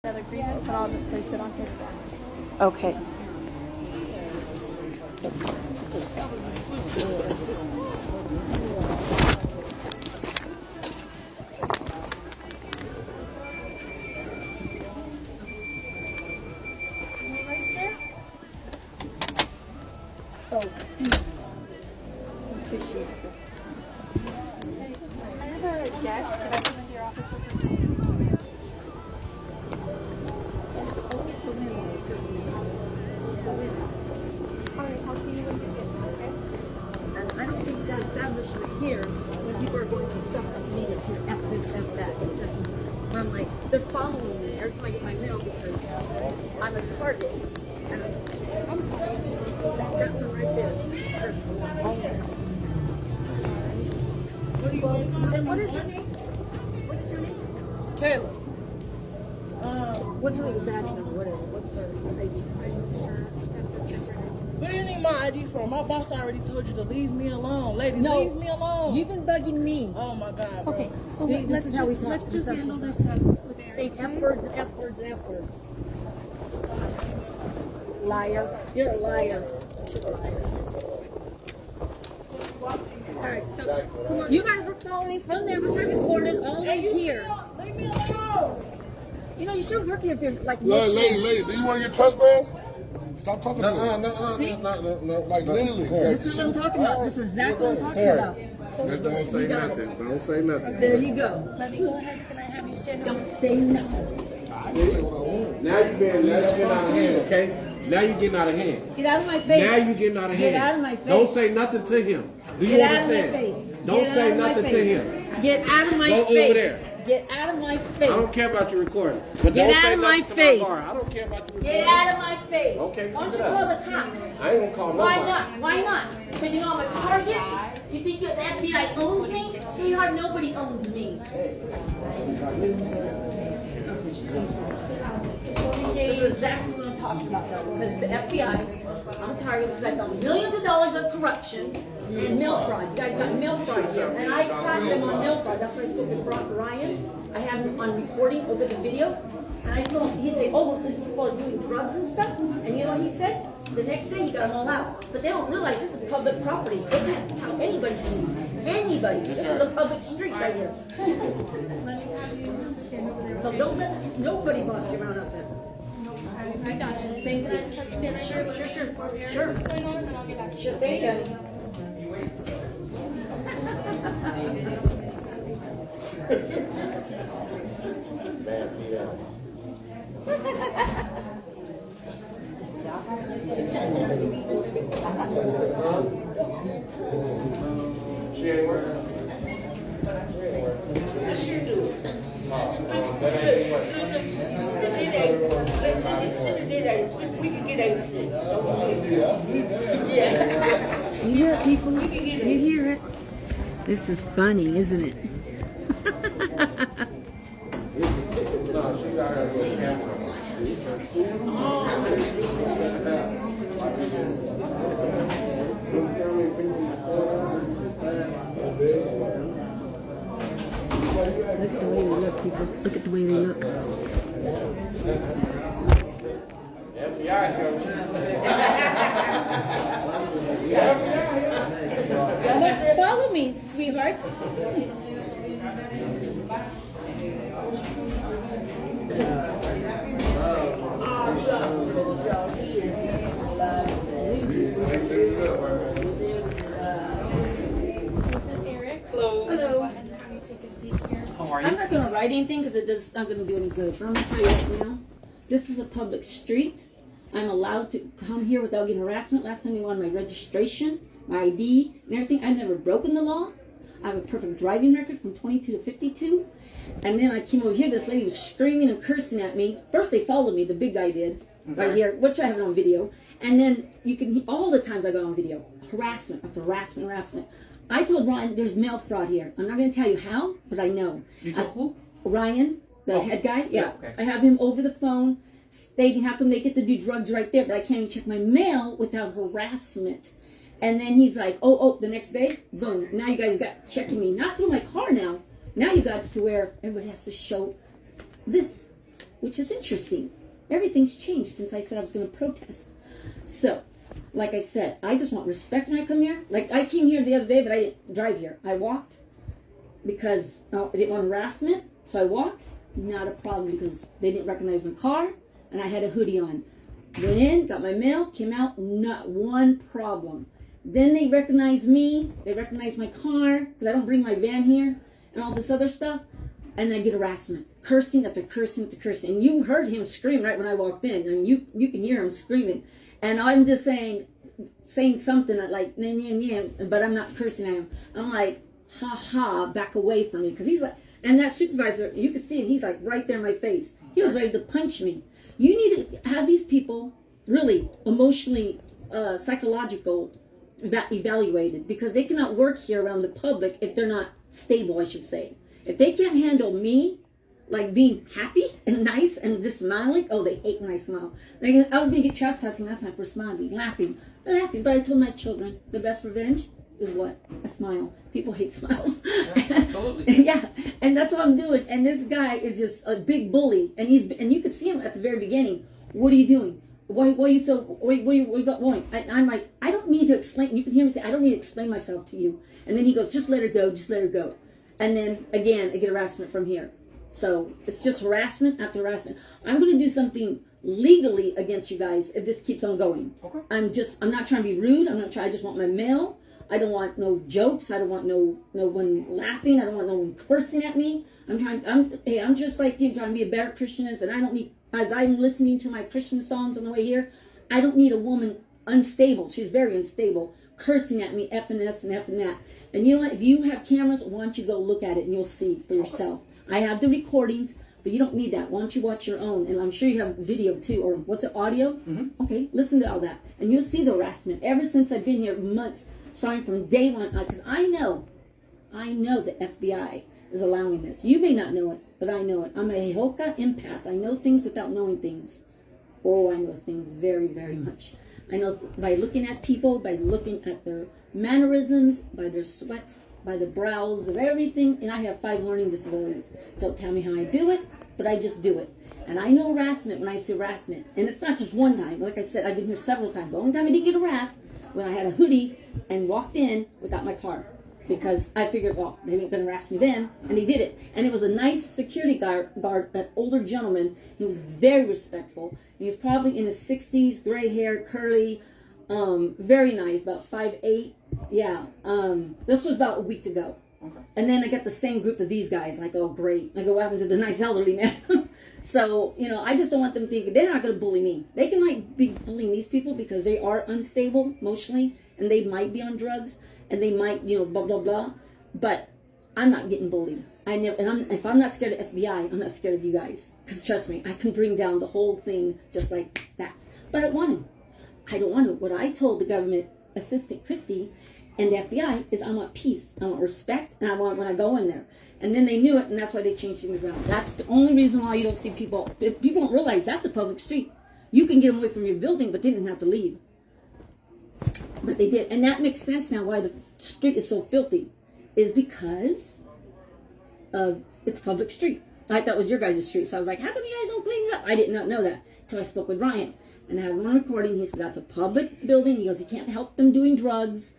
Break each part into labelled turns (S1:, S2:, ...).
S1: Another grievance, and I'll just place it on his desk.
S2: Okay.
S1: Oh, some tissues. I have a desk. Can I come into your office with you?
S2: And I don't think that establishment here, when people are going through stuff that's needed here, F this, F that. Where I'm like, they're following me every time I get my mail because I'm a target. And I'm sorry. That's one right there. What do you want? And what is your name? What is your name?
S3: Taylor.
S2: What's your badge number? Whatever. What's her ID?
S3: Where do you need my ID from? My boss already told you to leave me alone. Lady,
S2: No.
S3: leave me alone.
S2: You've been bugging me.
S3: Oh my God, bro.
S1: Okay, so
S2: See,
S1: let's
S2: this is how we talk.
S1: let's just handle this with
S2: Say
S1: Eric.
S2: F words and F words and F words. Liar. You're a liar.
S1: Alright, so come on.
S2: You guys were following me from there, which I recorded all the way here.
S3: Leave me alone.
S2: You know, you should work here if you're like
S4: Lady, do you want to get trespassed? Stop talking to
S5: No,
S4: him.
S5: no.
S4: Like literally.
S2: This is what I'm talking about. This is exactly what I'm talking about.
S5: Just don't say nothing. Don't say nothing.
S2: There you go.
S1: Let me go ahead. Can I have you stand up?
S2: Don't say nothing.
S4: I didn't say what I want.
S5: Now you're getting out of hand, okay? Now you're getting out of hand.
S2: Get out of my face.
S5: Now you're getting out of hand.
S2: Get out of my face.
S5: Don't say nothing to him. Do you
S2: Get out of my
S5: understand?
S2: face.
S5: Don't
S2: Get
S5: say
S2: out of my
S5: nothing to
S2: face.
S5: him.
S2: Get out of my
S5: Go
S2: face.
S5: over there.
S2: Get out of my face.
S5: I don't care about your recording. But
S2: Get
S5: don't
S2: out
S5: say
S2: of my
S5: nothing to
S2: face.
S5: bar. I don't care about your recording.
S2: Get out of my face.
S5: Okay,
S2: Why don't
S5: keep
S2: you
S5: it
S2: call
S5: up.
S2: the cops?
S5: I ain't gonna call
S2: Why
S5: nobody.
S2: not? Why not? Because you know I'm a target? You think the FBI owns me? Sweetheart, nobody owns me. This is exactly what I'm talking about, though. Because the FBI, I'm a target because I found millions of dollars of corruption and mail fraud. You guys got mail fraud here. And I caught them on mail fraud. That's why I spoke with Ryan. I have him on recording over the video. And I told him, he said, oh, well, these people are doing drugs and stuff. And you know what he said? The next day he got them all out. But they don't realize this is public property. They can't tell anybody to leave. Anybody. This is a public street right here. So don't let nobody boss you around up there.
S1: I got you.
S2: Thank
S1: Can I
S2: you.
S1: just have you stand right here? Sure.
S2: Sure.
S1: What's going on? And I'll get back to you.
S2: Sure thing, Danny.
S5: She ain't working.
S2: You hear it, people? You hear it? This is funny, isn't it?
S5: No, she got her little camera.
S2: Look at the way they look, people. Look at the way they look.
S5: FBI comes.
S2: Look, follow me, sweethearts.
S1: This is Eric.
S2: Hello.
S1: Go ahead and have you take a seat here.
S2: I'm not going to write anything because it's not going to do any good. But I'm going to tell you right now, this is a public street. I'm allowed to come here without getting harassment. Last time they wanted my registration, my ID, and everything. I've never broken the law. I have a perfect driving record from 22 to 52. And then I came over here, this lady was screaming and cursing at me. First they followed me, the big guy did, right here, which I have it on video. And then you can, all the times I got on video, harassment after harassment. I told Ryan, there's mail fraud here. I'm not going to tell you how, but I know.
S6: You told who?
S2: Ryan, the head guy, yeah.
S6: Okay.
S2: I have him over the phone stating how come they get to do drugs right there, but I can't even check my mail without harassment. And then he's like, oh, the next day, boom. Now you guys got checking me, not through my car now. Now you got to where everybody has to show this. which is interesting. Everything's changed since I said I was going to protest. So, like I said, I just want respect when I come here. Like, I came here the other day, but I didn't drive here. I walked because I didn't want harassment, so I walked. Not a problem because they didn't recognize my car, and I had a hoodie on. Went in, got my mail, came out, not one problem. Then they recognized me, they recognized my car, because I don't bring my van here, and all this other stuff, and I get harassment. Cursing after cursing after cursing. And you heard him scream right when I walked in, and you can hear him screaming. And I'm just saying something like, nah, nah, nah, but I'm not cursing at him. I'm like, ha ha, back away from me, because he's like, and that supervisor, you can see him, he's like right there in my face. He was ready to punch me. You need to have these people really emotionally, psychological evaluated, because they cannot work here around the public if they're not stable, I should say. If they can't handle me, like being happy and nice and just smiling, oh, they hate when I smile. Like, I was going to get trespassing last night for smiling, laughing. But I told my children, the best revenge is what? A smile. People hate smiles.
S6: Yeah, absolutely.
S2: Yeah, and that's what I'm doing. And this guy is just a big bully, and you could see him at the very beginning. What are you doing? Why are you so? What are you going? I'm like, I don't need to explain. You can hear me say, I don't need to explain myself to you. And then he goes, just let her go, just let her go. And then again, I get harassment from here. So it's just harassment after harassment. I'm going to do something legally against you guys if this keeps on going.
S6: Okay.
S2: I'm not trying to be rude. I'm not trying. I just want my mail. I don't want no jokes. I don't want no one laughing. I don't want no one cursing at me. I'm just like you, trying to be a better Christian, and I don't need, as I'm listening to my Christian songs on the way here, I don't need a woman unstable. She's very unstable, cursing at me, effing this and effing that. And you know what? If you have cameras, why don't you go look at it and you'll see for yourself. I have the recordings, but you don't need that. Why don't you watch your own? And I'm sure you have video too, or what's it, audio? Mm-hmm. Okay, listen to all that. And you'll see the harassment. Ever since I've been here months, starting from day one, because I know the FBI is allowing this. You may not know it, but I know it. I'm a Hoka empath. I know things without knowing things. Oh, I know things very, very much. I know by looking at people, by looking at their mannerisms, by their sweat, by the brows of everything. And I have 5 learning disabilities. Don't tell me how I do it, but I just do it. And I know harassment when I see harassment. And it's not just one time. Like I said, I've been here several times. The only time I didn't get harassed when I had a hoodie and walked in without my car. Because I figured, well, they weren't going to harass me then. And he did it. And it was a nice security guard, an older gentleman. He was very respectful. He was probably in his 60s, gray hair, curly, very nice, about 5'8". Yeah. This was about a week ago. Okay. And then I got the same group of these guys. Like, oh, great. I go, what happened to the nice elderly man? So, I just don't want them thinking they're not going to bully me. They might be bullying these people because they are unstable emotionally, and they might be on drugs, and they might, blah, blah, blah. But I'm not getting bullied. If I'm not scared of FBI, I'm not scared of you guys. Because trust me, I can bring down the whole thing just like that. But I don't want to. I don't want to. What I told the government assistant, Christy, and the FBI is I want peace, I want respect, and I want when I go in there. And then they knew it, and that's why they changed things around. That's the only reason why you don't see people. People don't realize that's a public street. You can get them away from your building, but they didn't have to leave. But they did. And that makes sense now why the street is so filthy. Is because of it's public street. I thought it was your guys' street. So I was like, how come you guys don't clean it up? I did not know that until I spoke with Ryan. And I had him on recording. He said, that's a public building. He goes, you can't help them doing drugs.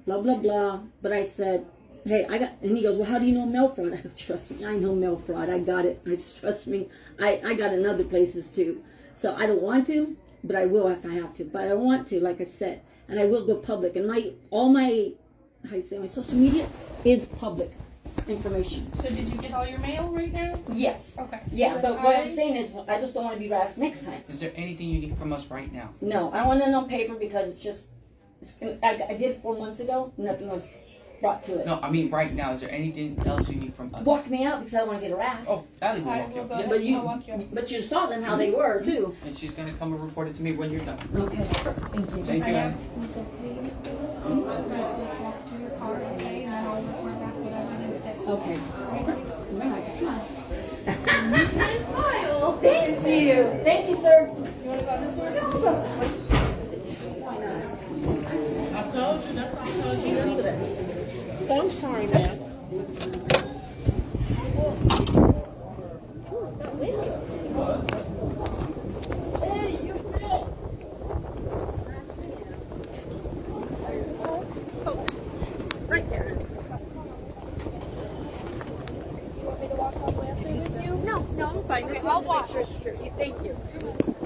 S2: Blah, blah, blah. But I said, hey, and he goes, well, how do you know mail fraud? I go, trust me, I know mail fraud. I got it. Trust me. I got it in other places too. So I don't want to, but I will if I have to. But I want to, like I said. And I will go public. And my social media is public information.
S1: So did you get all your mail right now?
S2: Yes.
S1: Okay. So
S2: Yeah, but what I'm saying is, I just don't want to be harassed next time.
S6: Is there anything you need from us right now?
S2: No, I want it on paper because I did it 4 months ago. Nothing was brought to it.
S6: No, I mean right now. Is there anything else you need from us?
S2: Walk me out because I don't want to get harassed.
S6: Oh, Allie will
S1: I
S6: walk you
S1: will
S6: up.
S1: go.
S2: But
S1: I'll walk you up.
S2: but you saw them how they were too.
S6: And she's gonna come and report it to me when you're done.
S2: Okay. Thank you.
S6: Thank you, Allie.
S1: You guys walk to your car, okay? And then I'll report back whatever you said.
S2: Okay. Man, I can smile. Smile. Thank you. Thank you, sir.
S1: You want to go this way?
S2: Yeah, I'll go this way. Why not?
S3: I told you, that's why I told you. Oh, I'm sorry, man.
S2: Oh, No, I'm fine. Just want to make sure security. Thank you.